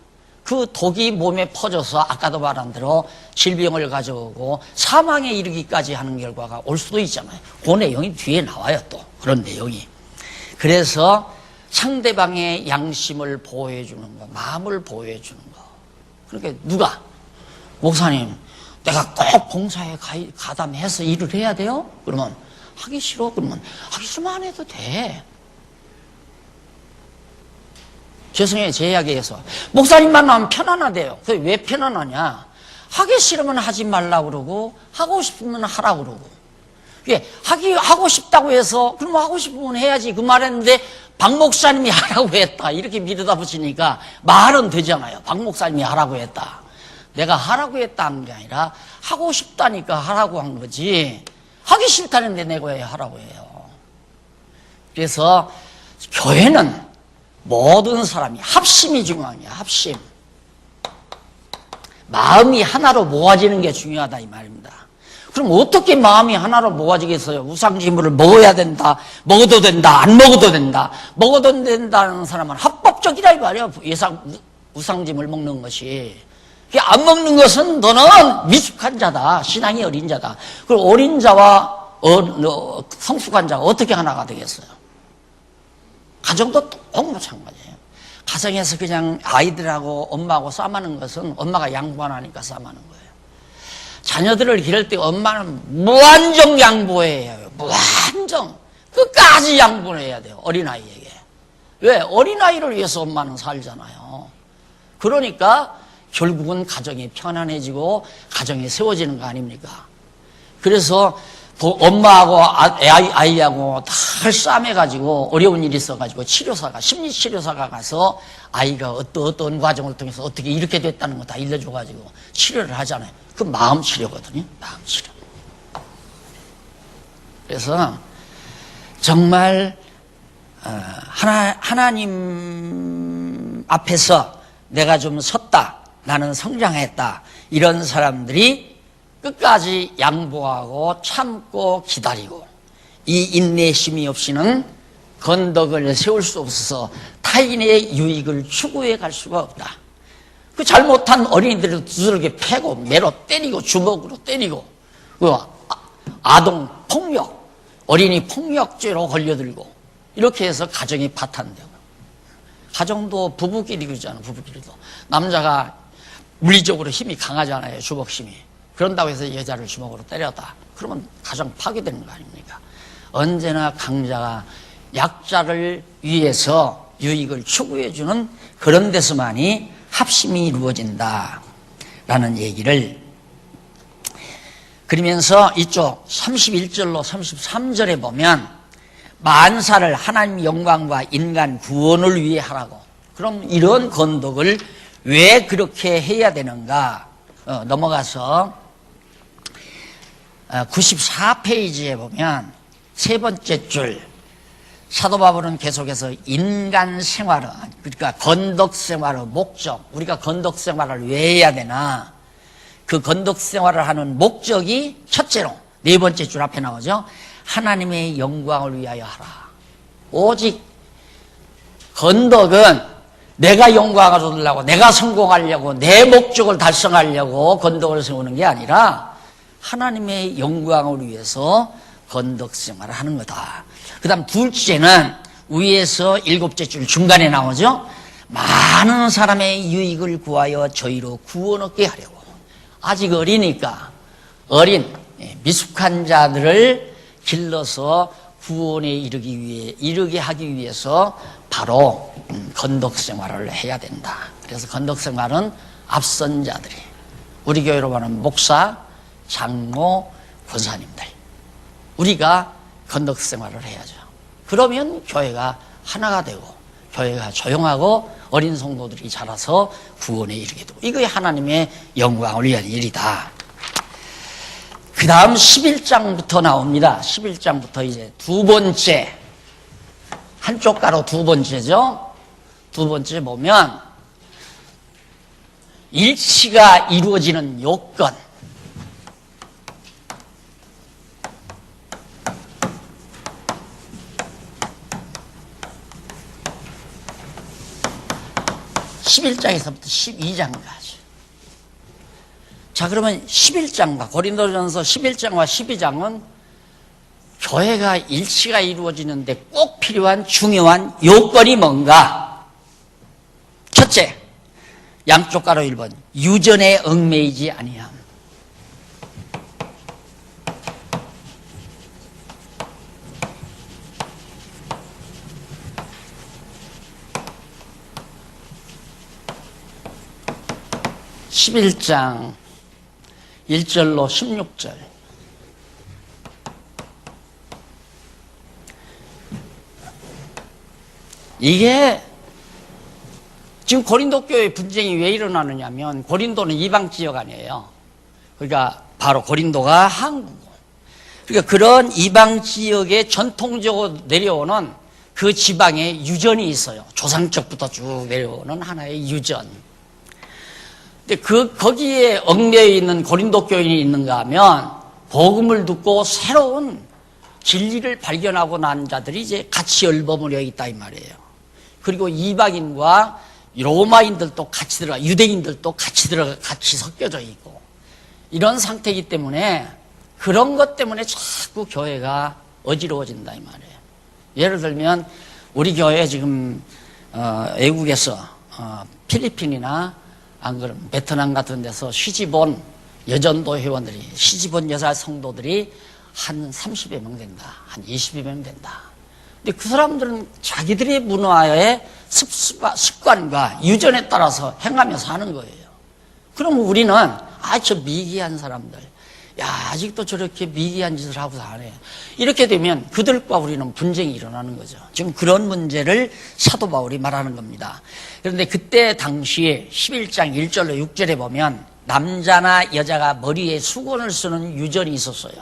그 독이 몸에 퍼져서 아까도 말한 대로 질병을 가져오고 사망에 이르기까지 하는 결과가 올 수도 있잖아요. 그 내용이 뒤에 나와요. 또 그런 내용이. 그래서 상대방의 양심을 보호해 주는 거, 마음을 보호해 주는 거. 그러니까 누가? 목사님, 내가 꼭 봉사에 가담해서 일을 해야 돼요? 그러면 하기 싫어? 그러면 하기 싫으면 안 해도 돼. 죄송해요, 제 이야기에서. 목사님 만나면 편안하대요. 그게 왜 편안하냐? 하기 싫으면 하지 말라고 그러고, 하고 싶으면 하라고 그러고. 이게 하고 싶다고 해서, 그럼 하고 싶으면 해야지. 그 말했는데, 박 목사님이 하라고 했다. 이렇게 밀어다 붙이니까 말은 되잖아요. 박 목사님이 하라고 했다. 내가 하라고 했다 한 게 아니라, 하고 싶다니까 하라고 한 거지. 하기 싫다는데 내가 왜 하라고 해요. 그래서, 교회는 모든 사람이 합심이 중요하냐. 합심. 마음이 하나로 모아지는 게 중요하다 이 말입니다. 그럼 어떻게 마음이 하나로 모아지겠어요? 우상지물을 먹어야 된다, 먹어도 된다, 안 먹어도 된다. 먹어도 된다는 사람은 합법적이다 이 말이에요. 우상지물 먹는 것이. 안 먹는 것은 너는 미숙한 자다, 신앙이 어린 자다. 그리고 어린 자와 성숙한 자가 어떻게 하나가 되겠어요? 가정도 똑 마찬가지예요. 가정에서 그냥 아이들하고 엄마하고 싸우는 것은 엄마가 양보 안 하니까 싸우는 거예요. 자녀들을 기를 때 엄마는 무한정 양보해야 해요. 무한정. 끝까지 양보를 해야 돼요. 어린아이에게. 왜? 어린아이를 위해서 엄마는 살잖아요. 그러니까 결국은 가정이 편안해지고 가정이 세워지는 거 아닙니까? 그래서 엄마하고 아이하고 다 싸매가지고 어려운 일이 있어가지고 심리치료사가 가서 아이가 어떤 과정을 통해서 어떻게 이렇게 됐다는 거 다 일러줘가지고 치료를 하잖아요. 그 마음치료거든요. 마음치료. 그래서 정말 하나님 앞에서 내가 좀 섰다. 나는 성장했다. 이런 사람들이 끝까지 양보하고 참고 기다리고 이 인내심이 없이는 건덕을 세울 수 없어서 타인의 유익을 추구해 갈 수가 없다. 그 잘못한 어린이들을 두들겨 패고 매로 때리고 주먹으로 때리고 그 아동 폭력, 어린이 폭력죄로 걸려들고 이렇게 해서 가정이 파탄되고 가정도 부부끼리 그러잖아요. 부부끼리도 남자가 물리적으로 힘이 강하잖아요. 주먹 힘이. 그런다고 해서 여자를 주먹으로 때렸다. 그러면 가정 파괴되는 거 아닙니까? 언제나 강자가 약자를 위해서 유익을 추구해주는 그런 데서만이 합심이 이루어진다라는 얘기를 그러면서 이쪽 31절로 33절에 보면 만사를 하나님 영광과 인간 구원을 위해 하라고. 그럼 이런 건덕을 왜 그렇게 해야 되는가? 넘어가서 94페이지에 보면 세 번째 줄 사도 바울은 계속해서 인간 생활은 그러니까 건덕 생활의 목적 우리가 건덕 생활을 왜 해야 되나 그 건덕 생활을 하는 목적이 첫째로 네 번째 줄 앞에 나오죠. 하나님의 영광을 위하여 하라. 오직 건덕은 내가 영광을 얻으려고 내가 성공하려고 내 목적을 달성하려고 건덕을 세우는 게 아니라 하나님의 영광을 위해서 건덕 생활을 하는 거다. 그 다음 둘째는 위에서 일곱째 줄 중간에 나오죠. 많은 사람의 유익을 구하여 저희로 구원 얻게 하려고. 아직 어리니까 어린 미숙한 자들을 길러서 구원에 이르게 하기 위해서 바로 건덕 생활을 해야 된다. 그래서 건덕 생활은 앞선 자들이 우리 교회로 말하는 목사, 장로, 권사님들 우리가 건덕 생활을 해야죠. 그러면 교회가 하나가 되고 교회가 조용하고 어린 성도들이 자라서 구원에 이르게 되고 이것이 하나님의 영광을 위한 일이다. 그 그 다음 11장부터 나옵니다. 11장부터 이제 두 번째, 한쪽 가로 두 번째죠. 두 번째 보면 일치가 이루어지는 요건. (11장에서부터) (12장까지) 자, 그러면 11장과 고린도전서 11장과 12장은 교회가 일치가 이루어지는데 꼭 필요한 중요한 요건이 뭔가? 첫째, 양쪽 가로 1번, 유전에 얽매이지 아니함. (11장) 1절로 16절. 이게 지금 고린도 교회 분쟁이 왜 일어나느냐면, 고린도는 이방 지역 아니에요. 그러니까 바로 고린도가 한국이고, 그러니까 그런 이방 지역에 전통적으로 내려오는 그 지방에 유전이 있어요. 조상적부터 쭉 내려오는 하나의 유전. 근데 거기에 얽매여 있는 고린도 교인이 있는가 하면, 복음을 듣고 새로운 진리를 발견하고 난 자들이 이제 같이 얼버무려 있다 이 말이에요. 그리고 이방인과 로마인들도 같이 들어가, 유대인들도 같이 들어가, 같이 섞여져 있고, 이런 상태이기 때문에 그런 것 때문에 자꾸 교회가 어지러워진다 이 말이에요. 예를 들면 우리 교회 지금 외국에서 필리핀이나 안 그러면 베트남 같은 데서 시집온 여전도 회원들이, 시집온 여자 성도들이 한 30여 명 된다, 한 20여 명 된다. 근데 그 사람들은 자기들의 문화의 습관과 유전에 따라서 행하며 사는 거예요. 그럼 우리는 저 미개한 사람들, 아직도 저렇게 미개한 짓을 하고 사네, 이렇게 되면 그들과 우리는 분쟁이 일어나는 거죠. 지금 그런 문제를 사도 바울이 말하는 겁니다. 그런데 그때 당시에 11장 1절로 6절에 보면 남자나 여자가 머리에 수건을 쓰는 유전이 있었어요.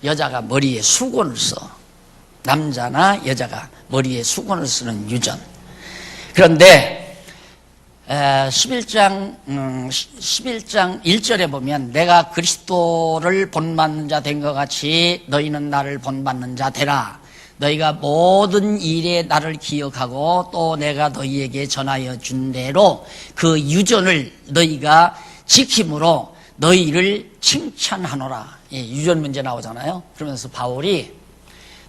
여자가 머리에 수건을 써. 남자나 여자가 머리에 수건을 쓰는 유전. 그런데 11장 1절에 보면 내가 그리스도를 본받는 자 된 것 같이 너희는 나를 본받는 자 되라. 너희가 모든 일에 나를 기억하고 또 내가 너희에게 전하여 준 대로 그 유전을 너희가 지킴으로 너희를 칭찬하노라. 유전 문제 나오잖아요. 그러면서 바울이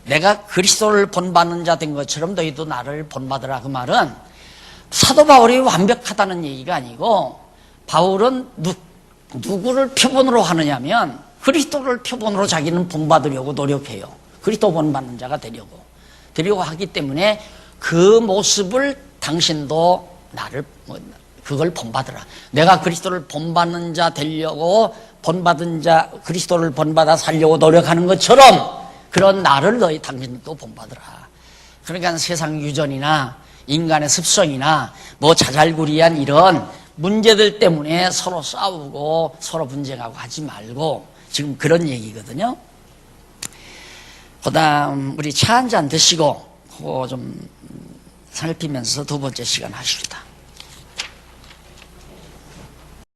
내가 그리스도를 본받는 자 된 것처럼 너희도 나를 본받으라. 그 말은 사도 바울이 완벽하다는 얘기가 아니고, 바울은 누구를 표본으로 하느냐면 그리스도를 표본으로 자기는 본받으려고 노력해요. 그리스도 본받는 자가 되려고 하기 때문에 그 모습을 당신도 나를 그걸 본받으라. 내가 그리스도를 본받는 자 되려고 본받은 자, 그리스도를 본받아 살려고 노력하는 것처럼 그런 나를 너희 당신도 본받으라. 그러니까 세상 유전이나 인간의 습성이나 자잘구리한 이런 문제들 때문에 서로 싸우고 서로 분쟁하고 하지 말고, 지금 그런 얘기거든요. 그 다음 우리 차 한잔 드시고 그거 좀 살피면서 두 번째 시간 하십시다.